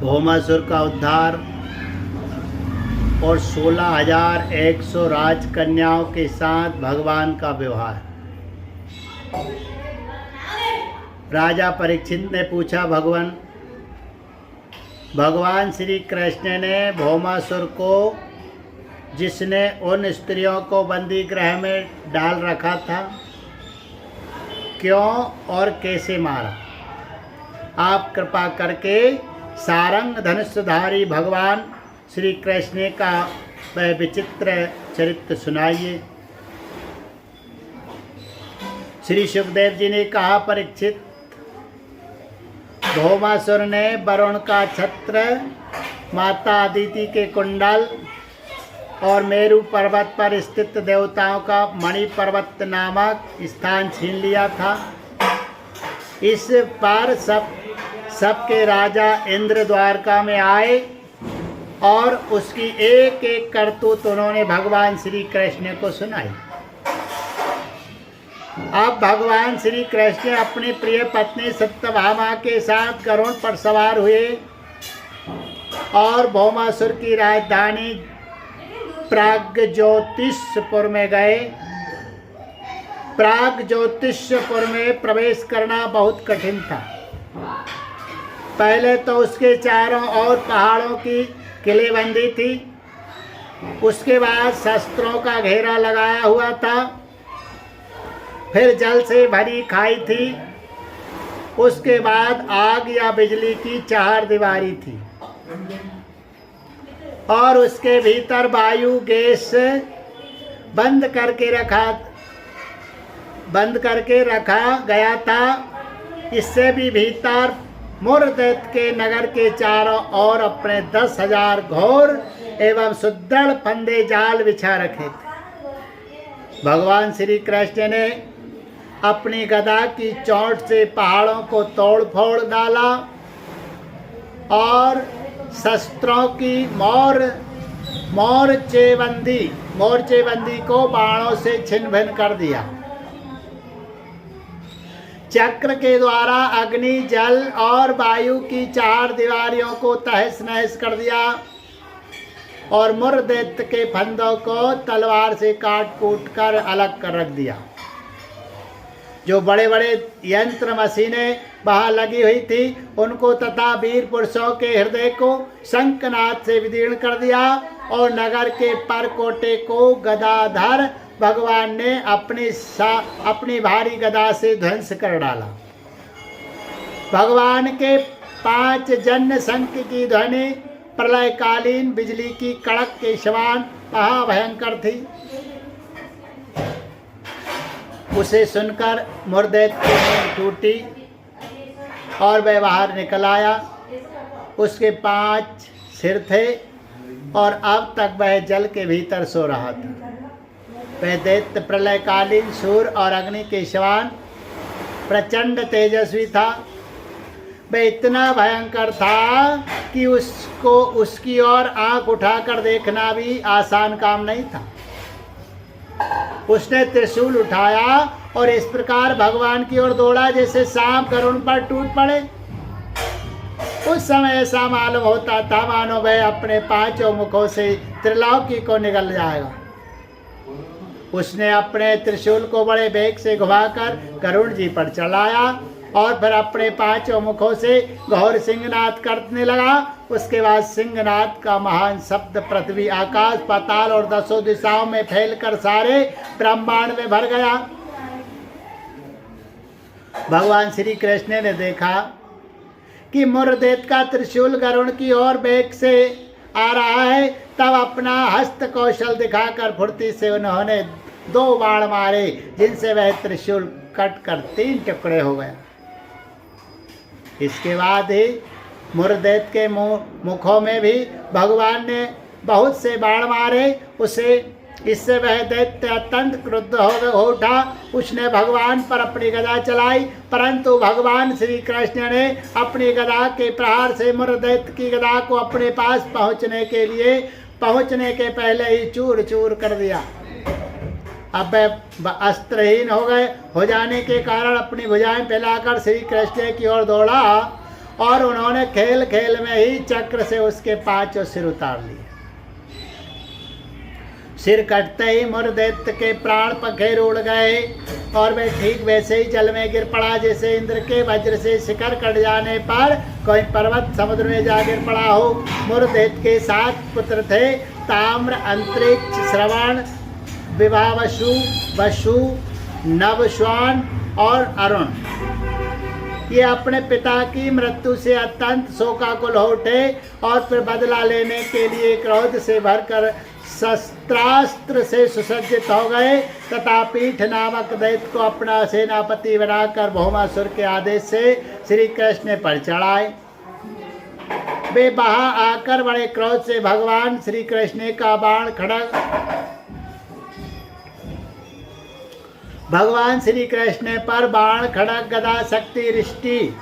भौमासुर का उद्धार और 16,100 राजकन्याओं के साथ भगवान का व्यवहार। राजा परीक्षित ने पूछा, भगवान श्री कृष्ण ने भौमासुर को, जिसने उन स्त्रियों को बंदी गृह में डाल रखा था, क्यों और कैसे मारा? आप कृपा करके सारंग धनुषधारी भगवान श्री कृष्ण का वह विचित्र चरित्र सुनाइए। श्री सुखदेव जी ने कहा, परीक्षित, भौमासुर ने वरुण का छत्र, माता अदिति के कुंडल और मेरु पर्वत पर स्थित देवताओं का मणि पर्वत नामक स्थान छीन लिया था। इस पर सबके राजा इंद्र द्वारका में आए और उसकी एक एक करतूत उन्होंने भगवान श्री कृष्ण को सुनाई। अब भगवान श्री कृष्ण अपनी प्रिय पत्नी सत्यभामा के साथ गरुड़ पर सवार हुए और भौमासुर की राजधानी प्राग्ज्योतिषपुर में गए। प्राग्ज्योतिषपुर में प्रवेश करना बहुत कठिन था। पहले तो उसके चारों ओर पहाड़ों की किलेबंदी थी, उसके बाद शस्त्रों का घेरा लगाया हुआ था, फिर जल से भरी खाई थी, उसके बाद आग या बिजली की चारदीवारी थी और उसके भीतर वायु गैस बंद करके रखा गया था। इससे भी भीतर मुरदैत्य के नगर के चारों ओर अपने 10,000 घोर एवं सुदृढ़ फंदे जाल बिछा रखे थे। भगवान श्री कृष्ण ने अपनी गदा की चोट से पहाड़ों को तोड़ फोड़ डाला और शस्त्रों की मोर्चेबंदी को बाणों से छिन्न भिन्न कर दिया। चक्र के द्वारा अग्नि, जल और वायु की चार दीवारियों को तहस नहस कर दिया और मुरदैत्य के फंदों को तलवार से काट कूट कर अलग कर रख दिया। जो बड़े बड़े यंत्र मशीनें वहां लगी हुई थी, उनको तथा वीर पुरुषों के हृदय को शंखनाद से विदीर्ण कर दिया और नगर के परकोटे को गदाधर भगवान ने अपनी भारी गदा से ध्वंस कर डाला। भगवान के 5 जन्य शंख की ध्वनि प्रलयकालीन बिजली की कड़क के समान महाभयंकर थी। उसे सुनकर मुरदैत्य की नींद टूटी और वह बाहर निकल आया। उसके 5 सिर थे और अब तक वह जल के भीतर सो रहा था। वह दैत्य प्रलयकालीन सूर्य और अग्नि के समान प्रचंड तेजस्वी था। वह इतना भयंकर था कि उसकी ओर आंख उठाकर देखना भी आसान काम नहीं था। उसने त्रिशूल उठाया और इस प्रकार भगवान की ओर दौड़ा जैसे सांप गरुड़ पर टूट पड़े। उस समय ऐसा मालूम होता था मानो वह अपने 5 मुखों से त्रिलोकी को निगल जाएगा। उसने अपने त्रिशूल को बड़े वेग से घुमाकर गरुड़ जी पर चलाया और फिर अपने 5 मुखों से घोर सिंहनाद करने लगा। उसके बाद सिंहनाद का महान शब्द पृथ्वी, आकाश, पाताल और 10 दिशाओं में फैलकर सारे ब्रह्मांड में भर गया। भगवान श्री कृष्ण ने देखा कि मुरदैत्य का त्रिशूल गरुड़ की ओर वेग से आ रहा है, तब अपना हस्त कौशल दिखाकर फुर्ती से उन्होंने 2 बाण मारे, जिनसे वह त्रिशूल कट कर 3 टुकड़े हो गया। इसके बाद ही मुरदैत्य के मुखों में भी भगवान ने बहुत से बाण मारे। इससे वह दैत्य अत्यंत क्रुद्ध हो उठा। उसने भगवान पर अपनी गदा चलाई, परंतु भगवान श्री कृष्ण ने अपनी गदा के प्रहार से मुरदैत्य की गदा को अपने पास पहुंचने के पहले ही चूर चूर कर दिया। अब वह अस्त्रहीन हो जाने के कारण अपनी भुजाएं फैलाकर श्री कृष्ण की ओर दौड़ा और उन्होंने खेल खेल में ही चक्र से उसके 5 सिर उतार लिए। सिर कटते ही मुरदैत्य के प्राण पखेर उड़ गए और वे ठीक वैसे ही जल में गिर पड़ा जैसे इंद्र के वज्र से शिखर कट जाने पर कोई पर्वत समुद्र में जा गिर पड़ा हो। मुरदैत्य के 7 पुत्र थे, ताम्र, अंतरिक्ष, श्रवण, विभावसु, वसु, नवश्वान और अरुण। ये अपने पिता की मृत्यु से अत्यंत शोकाकुल हो उठे और फिर बदला लेने के लिए क्रोध से भरकर शस्त्रास्त्र से सुसज्जित हो गए तथा पीठ नामक दैत्य को अपना सेनापति बनाकर भौमासुर के आदेश से श्री कृष्ण पर चढ़ाए। वे वहां आकर बड़े क्रोध से भगवान श्री कृष्ण का बाण खड़ग भगवान श्री कृष्ण पर बाण, खड़ग, गदा, शक्ति, रिष्टि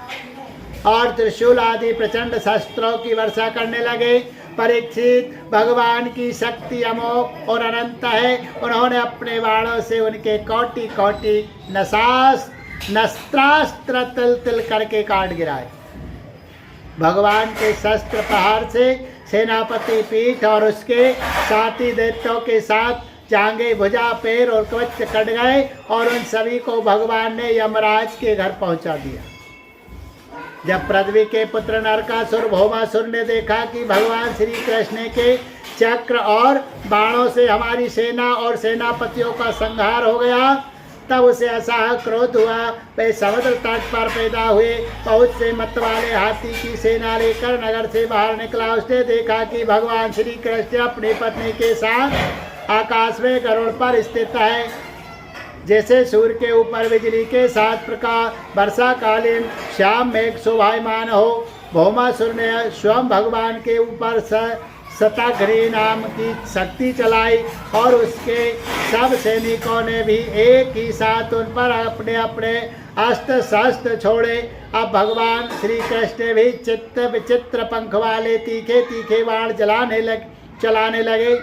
और त्रिशूल आदि प्रचंड शस्त्रों की वर्षा करने लगे। परीक्षित, भगवान की शक्ति अमोघ और अनंत है। उन्होंने अपने बाणों से उनके कोटि कोटि नस्त्रास्त्र तिल तिल करके काट गिराए। भगवान के शस्त्र प्रहार से सेनापति पीठ और उसके साथी दैत्यों के साथ जांघें, भुजा, पैर और कवच कट गए और उन सभी को भगवान ने यमराज के घर पहुंचा दिया। जब पृथ्वी के पुत्र नरकासुर भौमासुर ने देखा कि भगवान श्री कृष्ण के चक्र और बाणों से हमारी सेना और सेनापतियों का संहार हो गया, तब उसे असाह क्रोध हुआ। वे समुद्र तट पर पैदा हुए, बहुत से मत वाले हाथी की सेना लेकर नगर से बाहर निकला। उसने देखा कि भगवान श्री कृष्ण अपनी पत्नी के साथ आकाश में गरुड़ पर स्थित है। जैसे सूर्य के ऊपर बिजली के साथ प्रकाश, वर्षाकालीन श्याम मेघ शोभायमान हो। भौमासुर ने स्वयं भगवान के ऊपर शतघ्नी नाम की शक्ति चलाई और उसके सब सैनिकों ने भी एक ही साथ उन पर अपने अपने अस्त्र शस्त्र छोड़े। अब भगवान श्री कृष्ण भी चित्त विचित्र पंख वाले तीखे तीखे बाण चलाने लगे।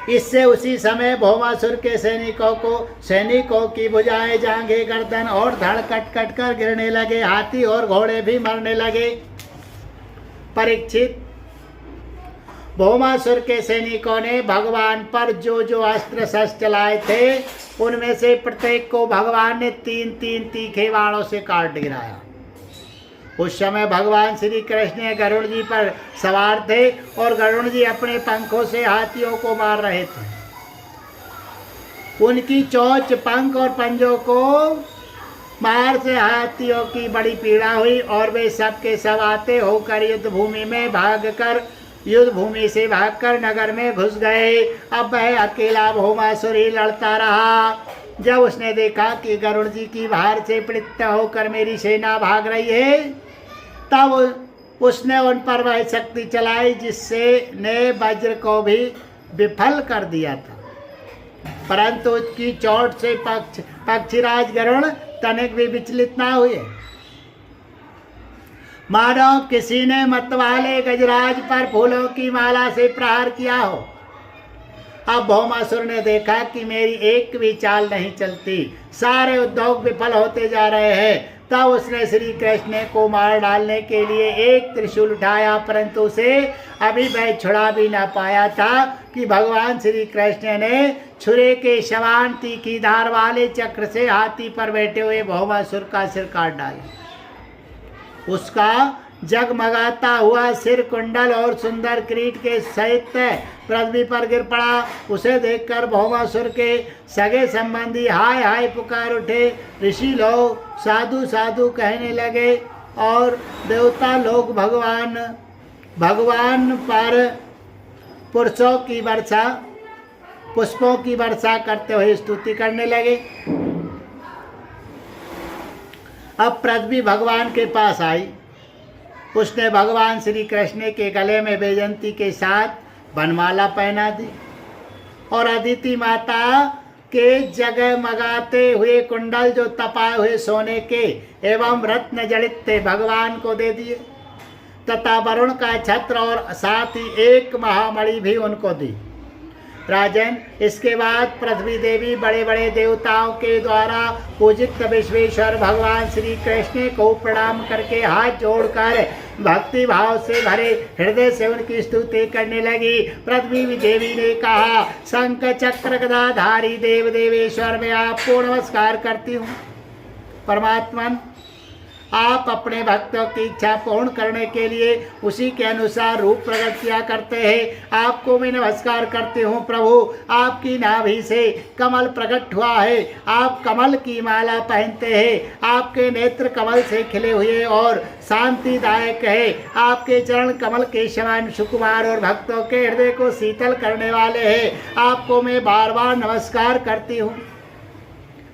इससे उसी समय भौमासुर के सैनिकों की भुजाएं, जांघें, गर्दन और धड़ कट कट कर गिरने लगे। हाथी और घोड़े भी मरने लगे। परीक्षित, भौमासुर के सैनिकों ने भगवान पर जो जो अस्त्र शस्त्र चलाए थे उनमें से प्रत्येक को भगवान ने 3-3 तीखे बाणों से काट गिराया। उस समय भगवान श्री कृष्ण गरुड़ जी पर सवार थे और गरुड़ जी अपने पंखों से हाथियों को मार रहे थे। उनकी चोंच, पंख और पंजों को मार से हाथियों की बड़ी पीड़ा हुई और वे सब के सब आते होकर युद्ध भूमि से भागकर नगर में घुस गए। अब वह अकेला भौमासुर ही लड़ता रहा। जब उसने देखा कि गरुड़ जी की भार से पीड़ित होकर मेरी सेना भाग रही है, तब उसने उन पर वह शक्ति चलाई जिससे ने वज्र को भी विफल कर दिया था। परंतु उसकी चोट से पक्षीराज गरुड़ तनिक भी विचलित ना हुए, मानो किसी ने मतवाले गजराज पर फूलों की माला से प्रहार किया हो। अब भौमासुर ने देखा कि मेरी एक भी चाल नहीं चलती, सारे उद्योग विफल होते जा रहे हैं। तब उसने श्री कृष्ण को मार डालने के लिए एक त्रिशूल उठाया, परंतु उसे अभी वह छुड़ा भी ना पाया था कि भगवान श्री कृष्ण ने छुरे के समान तीखी धार वाले चक्र से हाथी पर बैठे हुए भौमासुर का सिर काट डाला। उसका जगमगाता हुआ सिर कुंडल और सुंदर किरीट के सहित पृथ्वी पर गिर पड़ा। उसे देखकर भौमासुर के सगे संबंधी हाय हाय पुकार उठे। ऋषि लोग साधु साधु कहने लगे और देवता लोग भगवान पर पुष्पों की वर्षा करते हुए स्तुति करने लगे। अब पृथ्वी भगवान के पास आई। उसने भगवान श्री कृष्ण के गले में वैजयंती के साथ वनमाला पहना दी और अदिति माता के जगमगाते हुए कुंडल जो तपाए हुए सोने के एवं रत्न जड़ित थे भगवान को दे दिए तथा वरुण का छत्र और साथ ही एक महामणि भी उनको दी। राजन, इसके बाद पृथ्वी देवी बड़े बड़े देवताओं के द्वारा पूजित विश्वेश्वर भगवान श्री कृष्ण को प्रणाम करके हाथ जोड़कर भक्ति भाव से भरे हृदय से उनकी स्तुति करने लगी। पृथ्वी देवी ने कहा, शंख चक्र गदाधारी देव देवेश्वर, मैं आपको नमस्कार करती हूँ। परमात्मन, आप अपने भक्तों की इच्छा पूर्ण करने के लिए उसी के अनुसार रूप प्रकट किया करते हैं। आपको मैं नमस्कार करती हूँ प्रभु। आपकी नाभि से कमल प्रकट हुआ है, आप कमल की माला पहनते हैं, आपके नेत्र कमल से खिले हुए और शांतिदायक है। आपके चरण कमल के समान सुकुमार और भक्तों के हृदय को शीतल करने वाले हैं। आपको मैं बार बार नमस्कार करती हूँ।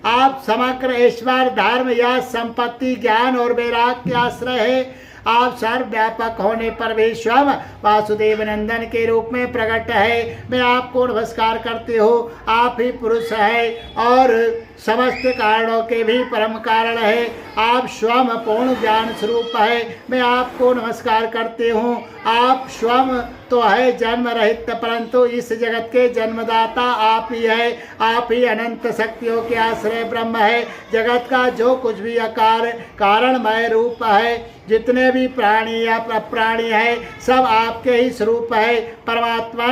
आप समग्र ऐश्वर्य, धर्म, यश, संपत्ति, ज्ञान और वैराग्य के आश्रय है। आप सर्वव्यापक होने पर भी स्वयं वासुदेव नंदन के रूप में प्रकट है। मैं आपको नमस्कार करती हूँ। आप ही पुरुष है और समस्त कारणों के भी परम कारण है। आप स्वयं पूर्ण ज्ञान स्वरूप है। मैं आपको नमस्कार करती हूँ। आप स्वयं तो है जन्म रहित, परंतु इस जगत के जन्मदाता आप ही है। आप ही अनंत शक्तियों के आश्रय ब्रह्म है। जगत का जो कुछ भी आकार कारणमय रूप है, जितने भी प्राणी या अप्राणी है, सब आपके ही स्वरूप है। परमात्मा,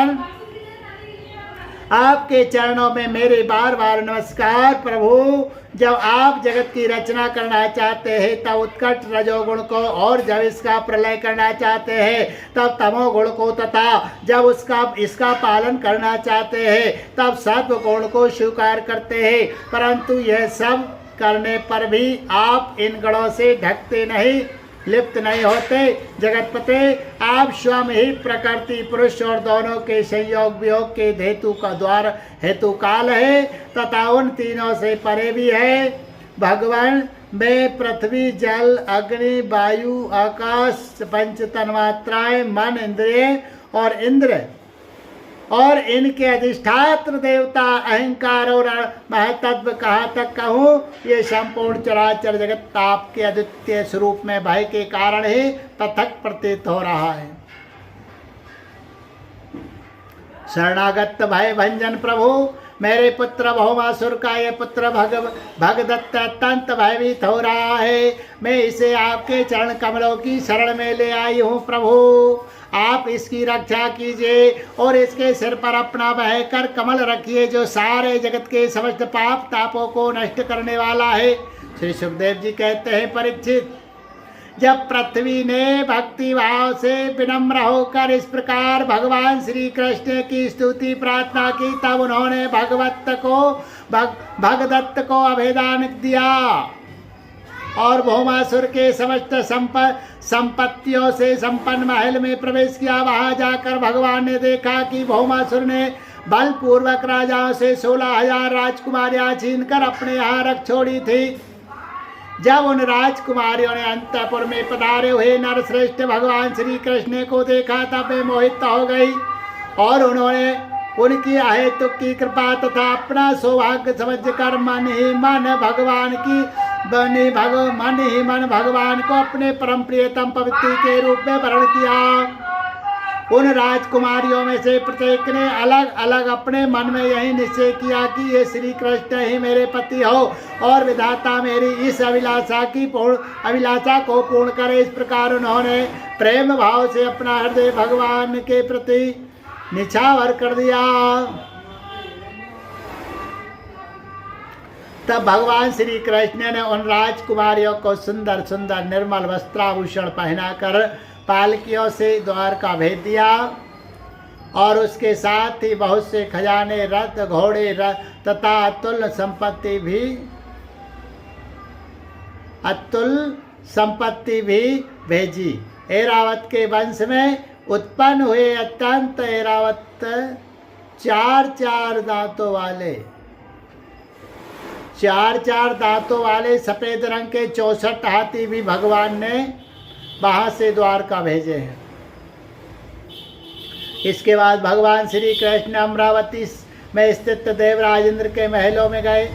आपके चरणों में मेरे बार बार नमस्कार प्रभु। जब आप जगत की रचना करना चाहते हैं तब उत्कट रजोगुण को, और जब इसका प्रलय करना चाहते हैं तब तमोगुण को, तथा जब इसका पालन करना चाहते हैं तब सत्वगुण को स्वीकार करते हैं। परंतु यह सब करने पर भी आप इन गुणों से ढकते नहीं, लिप्त नहीं होते। जगतपते, आप स्वयं ही प्रकृति, पुरुष और दोनों के संयोग वियोग के हेतु का द्वार हेतु काल है तथा उन तीनों से परे भी है। भगवान, मैं पृथ्वी, जल, अग्नि, वायु, आकाश, पंच तन्मात्राएं, मन, इंद्रिय और इंद्र और इनके अधिष्ठात्र देवता, अहंकार और महतत्व कहाँ तक कहूँ, ये संपूर्ण चराचर जगत आपके अद्वितीय स्वरूप में भय के कारण ही पृथक प्रतीत हो रहा है। शरणागत भय भंजन प्रभु, मेरे पुत्र भौमासुर का ये पुत्र भगदत्त अत्यंत भयभीत हो रहा है। मैं इसे आपके चरण कमलों की शरण में ले आई हूँ प्रभु। आप इसकी रक्षा कीजिए और इसके सिर पर अपना बहकर कमल रखिए, जो सारे जगत के समस्त पाप तापों को नष्ट करने वाला है। श्री सुखदेव जी कहते हैं, परीक्षित, जब पृथ्वी ने भक्ति भाव से विनम्र होकर इस प्रकार भगवान श्री कृष्ण की स्तुति प्रार्थना की, तब उन्होंने भगदत्त को अभेदान दिया और भौमासुर के समस्त संपत्तियों से संपन्न महल में प्रवेश किया। वहां जाकर भगवान ने देखा कि भौमासुर ने बलपूर्वक राजाओं से 16,000 राजकुमारियां छीन कर अपने यहाँ रख छोड़ी थी। जब उन राजकुमारियों ने अंतपुर में पधारे हुए नरश्रेष्ठ भगवान श्री कृष्ण को देखा तब वे मोहित हो गई और उन्होंने उनकी अहेतुक की कृपा तथा अपना सौभाग्य समझकर मन ही मन भगवान को अपने परम प्रियतम पवित्र के रूप में वर्ण किया। उन राजकुमारियों में से प्रत्येक ने अलग अलग अपने मन में यही निश्चय किया कि ये श्री कृष्ण ही मेरे पति हो और विधाता मेरी इस अभिलाषा को पूर्ण करे। इस प्रकार उन्होंने प्रेम भाव से अपना हृदय भगवान के प्रति निछावर कर दिया। तब भगवान श्री कृष्ण ने उन राजकुमारियों को सुंदर सुंदर निर्मल वस्त्राभूषण पहनाकर पालकियों से द्वार का भेज दिया और उसके साथ ही बहुत से खजाने, रथ, घोड़े तथा अतुल संपत्ति भी भेजी। ऐरावत के वंश में उत्पन्न हुए अत्यंत ऐरावत चार दांतों वाले सफेद रंग के 64 हाथी भी भगवान ने वहां से द्वारका भेजे हैं। इसके बाद भगवान श्री कृष्ण अमरावती में स्थित देवराज इंद्र के महलों में गए।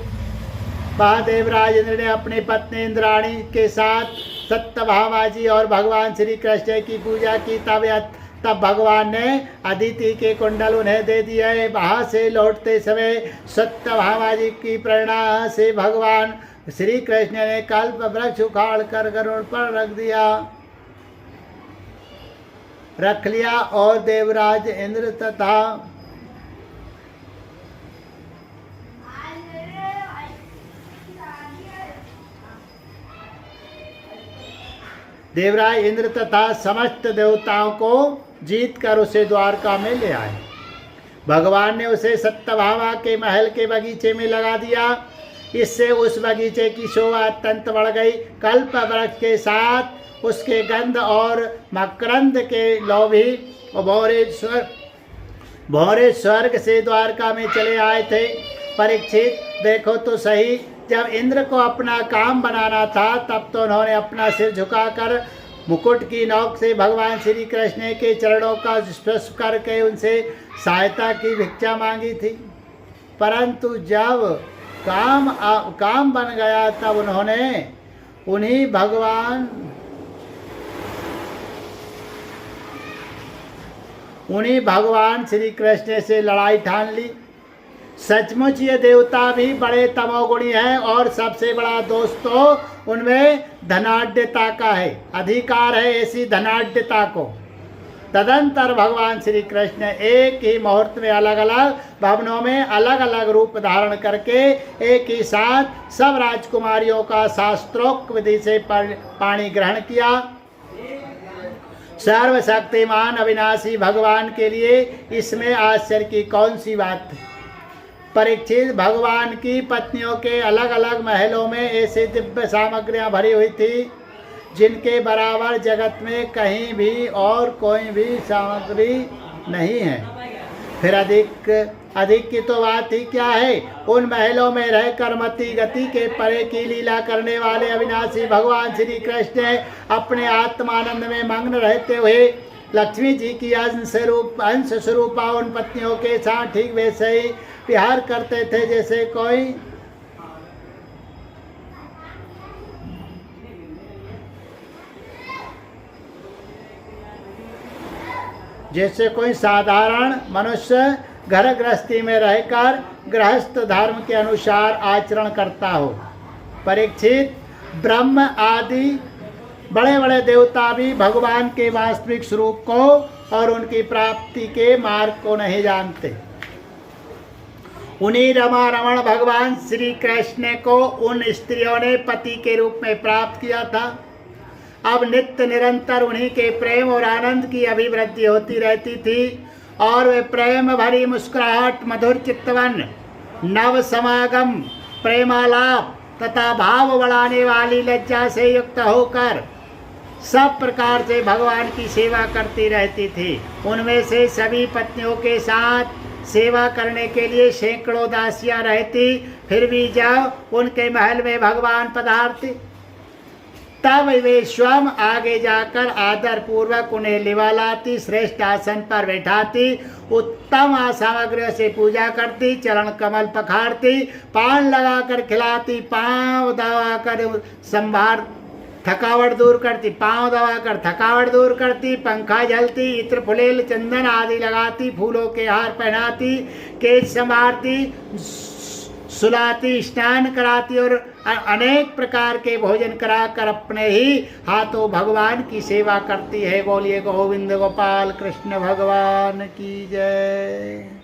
वहाँ देवराज इंद्र ने अपनी पत्नी इंद्राणी के साथ सत्यभामा जी और भगवान श्री कृष्ण की पूजा की। तब भगवान ने अदिति के कुंडल उन्हें दे दिए। वहां से लौटते समय सत्यभामा जी की प्रेरणा से भगवान श्री कृष्ण ने कल्प वृक्ष उखाड़ कर गरुड़ पर रख लिया और देवराज इंद्र तथा देवराज इंद्र तथा समस्त देवताओं को जीत कर उसे द्वारका में ले आए। भगवान ने उसे सत्यभामा के महल के बगीचे में लगा दिया। इससे उस बगीचे की शोभा अत्यंत बढ़ गई। कल्प वृक्ष के साथ उसके गंध और मकरंद के लोभी भौरे स्वर्ग से द्वारका में चले आए थे। परीक्षित देखो तो सही, जब इंद्र को अपना काम बनाना था तब तो उन्होंने अपना सिर झुकाकर मुकुट की नोक से भगवान श्री कृष्ण के चरणों का स्पर्श करके उनसे सहायता की भिक्षा मांगी थी। परंतु जब काम बन गया तब उन्होंने उन्हीं भगवान श्री कृष्ण से लड़ाई ठान ली। सचमुच ये देवता भी बड़े तमोगुणी हैं और सबसे बड़ा दोष तो उनमें धनाढ्यता का है, अधिकार है ऐसी धनाढ्यता को। तदंतर भगवान श्री कृष्ण एक ही मुहूर्त में अलग अलग भवनों में अलग अलग रूप धारण करके एक ही साथ सब राजकुमारियों का शास्त्रोक्त विधि से पाणी ग्रहण किया। सर्वशक्तिमान अविनाशी भगवान के लिए इसमें आश्चर्य की कौन सी बात है। परीक्षित, भगवान की पत्नियों के अलग अलग महलों में ऐसी दिव्य सामग्रियां भरी हुई थी जिनके बराबर जगत में कहीं भी और कोई भी सामग्री नहीं है। फिर अधिक की तो बात ही क्या है। उन महलों में रहकर मति गति के परे की लीला करने वाले अविनाशी भगवान श्री कृष्ण अपने आत्मानंद में मग्न रहते हुए लक्ष्मी जी की अंश स्वरूपा उन पत्नियों के साथ ठीक वैसे ही विहार करते थे जैसे कोई साधारण मनुष्य घर गृहस्थी में रहकर गृहस्थ धर्म के अनुसार आचरण करता हो। परीक्षित, ब्रह्म आदि बड़े बड़े देवता भी भगवान के वास्तविक स्वरूप को और उनकी प्राप्ति के मार्ग को नहीं जानते। उन्हीं रमण भगवान श्री कृष्ण को उन स्त्रियों ने पति के रूप में प्राप्त किया था। अब नित्य निरंतर उन्हीं के प्रेम और आनंद की अभिवृद्धि होती रहती थी और वे प्रेम भरी मुस्कुराहट, मधुर चित्तवन, नव समागम, प्रेमालाप तथा भाव बढ़ाने वाली लज्जा से युक्त होकर सब प्रकार से भगवान की सेवा करती रहती थी। उनमें से सभी पत्नियों के साथ सेवा करने के लिए सैकड़ों दासियां रहती। फिर भी जब उनके महल में भगवान पधारते तब वे स्वयं आगे जाकर आदर पूर्वक उन्हें लिवा लाती, श्रेष्ठ आसन पर बैठाती, उत्तम सामग्रियों से पूजा करती, चरण कमल पखारती, पान लगाकर खिलाती, पांव दबाकर संभार थकावट दूर करती, पांव दबाकर थकावट दूर करती, पंखा झलती, इत्र फुलेल चंदन आदि लगाती, फूलों के हार पहनाती, केश संवारती, सुलाती, स्नान कराती और अनेक प्रकार के भोजन कराकर अपने ही हाथों भगवान की सेवा करती है। बोलिए गोविंद गोपाल कृष्ण भगवान की जय।